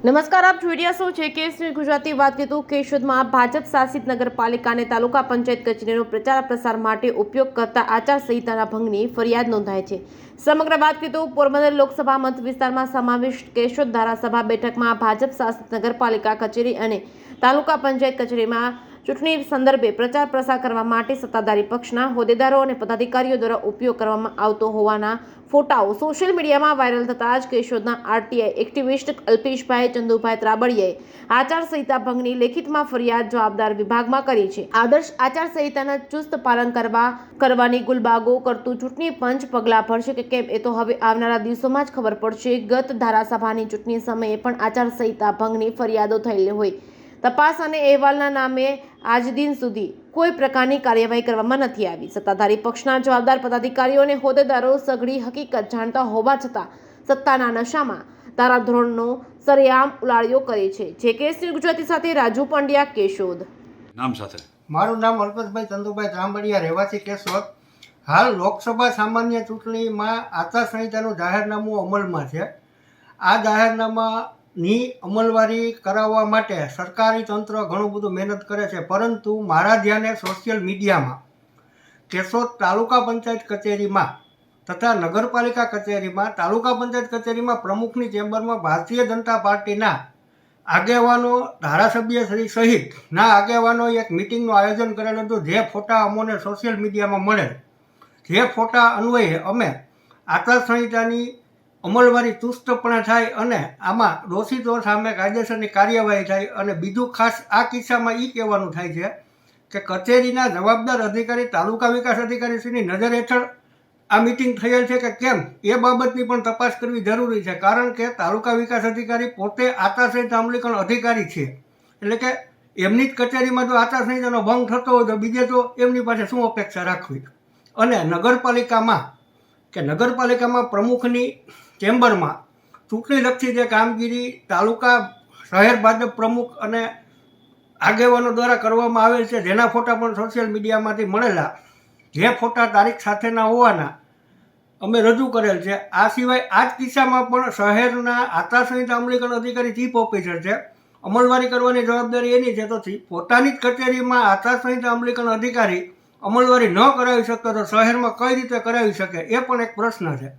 નમસ્કાર, આપ જોઈ રહ્યા છો છે કેસની ગુજરાતી વાત કરીએ તો કેશોદમાં ભાજપ શાસિત નગરપાલિકા અને તાલુકા પંચાયત કચેરીનો પ્રચાર પ્રસાર માટે ઉપયોગ કરતા આચારસંહિતાના ભંગની ફરિયાદ નોંધાય છે. સમગ્ર વાત કરીએ તો પોરબંદર લોકસભા મત વિસ્તારમાં સમાવિષ્ટ કેશોદ ધારાસભા બેઠકમાં ભાજપ શાસિત નગરપાલિકા કચેરી અને તાલુકા પંચાયત કચેરીમાં ચૂંટણી સંદર્ભે પ્રચાર પ્રસાર કરવા માટે સત્તાધારી પક્ષના હોદ્દેદારો અને પદાધિકારીઓ દ્વારા ઉપયોગ કરવામાં આવતો હોવાના ફોટાઓ સોશિયલ મીડિયામાં વાયરલ થતા જ કેશોદના આરટીઆઈ એક્ટિવિસ્ટ અલ્પેશભાઈ ચંદુભાઈ ત્રાબડિયાએ આચારસંહિતા ભંગની લેખિતમાં ફરિયાદ જવાબદાર વિભાગમાં કરી છે. આદર્શ આચારસંહિતાના ચુસ્ત પાલન કરવાની ગુલબાગો કરતું ચૂંટણી પંચ પગલાં ભરશે કે કેમ એ તો હવે આવનારા દિવસોમાં જ ખબર પડશે. ગત ધારાસભાની ચૂંટણી સમયે પણ આચારસંહિતા ભંગની ફરિયાદો થયેલી હોય. તપાસ અને અહેવાલના નામે આજ દિન સુધી કોઈ પ્રકારની કાર્યવાહી કરવામાં નથી આવી. સત્તાધારી પક્ષના જવાબદાર પદાધિકારીઓ અને હોદ્દેદારો સઘળી હકીકત જાણતા હોવા છતાં સત્તાના નશામાં ધારાધોરણનો સરેઆમ ઉલાળ્યો કરે છે. જે કેસની ગુજરાતી સાથે રાજુ પંડ્યા, કેશોદ. નામ સાથે મારું નામ અલ્પેશભાઈ ચંદુભાઈ ત્રાંબડિયા, રહેવાસી કેશોદ. હાલ લોકસભા સામાન્ય ચૂંટણીમાં આચારસંહિતાનું જાહેરનામું અમલમાં છે. આ જાહેરનામાની અમલવારી કરાવવા માટે સરકારી તંત્ર ઘણું બધું મહેનત કરે છે, પરંતુ મારા ધ્યાને સોશિયલ મીડિયામાં કેશોદ તાલુકા પંચાયત કચેરીમાં તથા નગરપાલિકા કચેરીમાં, તાલુકા પંચાયત કચેરીમાં પ્રમુખની ચેમ્બરમાં ભારતીય જનતા પાર્ટીના આગેવાનો, ધારાસભ્ય શ્રી સહિતના આગેવાનોએ એક મિટિંગનું આયોજન કરેલું હતું. જે ફોટા અમોને સોશિયલ મીડિયામાં મળેલ, જે ફોટા અન્વયે અમે આચારસંહિતાની અમલવારી ચુસ્તપણે થાય અને આમાં દોષિતો સામે કાયદેસરની કાર્યવાહી થાય. અને બીજું ખાસ આ કિસ્સામાં એ કહેવાનું થાય છે કે કચેરીના જવાબદાર અધિકારી, તાલુકા વિકાસ અધિકારીશ્રીની નજર હેઠળ આ મિટિંગ થયેલ છે કે કેમ એ બાબતની પણ તપાસ કરવી જરૂરી છે. કારણ કે તાલુકા વિકાસ અધિકારી પોતે આચારસંહિતા અમલીકરણ અધિકારી છે, એટલે કે એમની જ કચેરીમાં જો આચારસંહિતાનો ભંગ થતો હોય તો બીજે તો એમની પાસે શું અપેક્ષા રાખવી. અને નગરપાલિકામાં પ્રમુખની ચેમ્બરમાં ચૂંટણીલક્ષી જે કામગીરી તાલુકા શહેર ભાજપ પ્રમુખ અને આગેવાનો દ્વારા કરવામાં આવેલ છે, જેના ફોટા પણ સોશિયલ મીડિયામાંથી મળેલા, જે ફોટા તારીખ સાથેના હોવાના અમે રજૂ કરેલ છે. આ સિવાય આ જ કિસ્સામાં પણ શહેરના આચારસંહિતા અમલીકરણ અધિકારી ચીફ ઓફિસર છે, અમલવારી કરવાની જવાબદારી એની છે. તો પોતાની જ કચેરીમાં આચારસંહિતા અમલીકરણ અધિકારી અમલવારી ન કરાવી શકતો તો શહેરમાં કઈ રીતે કરાવી શકે, એ પણ એક પ્રશ્ન છે.